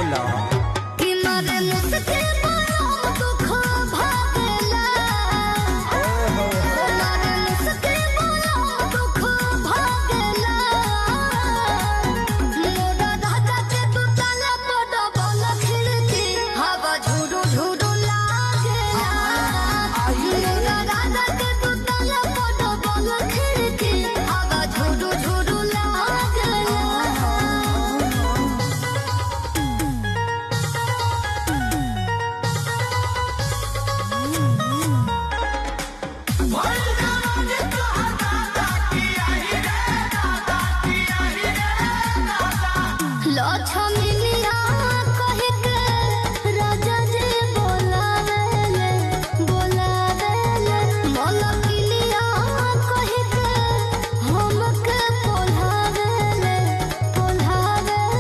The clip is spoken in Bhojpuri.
बोला कि मारे मुझसे बड़ा दुख भागेला मारे मुझसे बड़ा दुख भागेला मोरा राजा के तू ताला पड़ा बोल खिड़की हवा झुरु झुरु लागेला मोरा राजा के तू ताला पड़ा बोल खिड़की हवा झुरु झुरु लागेला। लक्ष्मी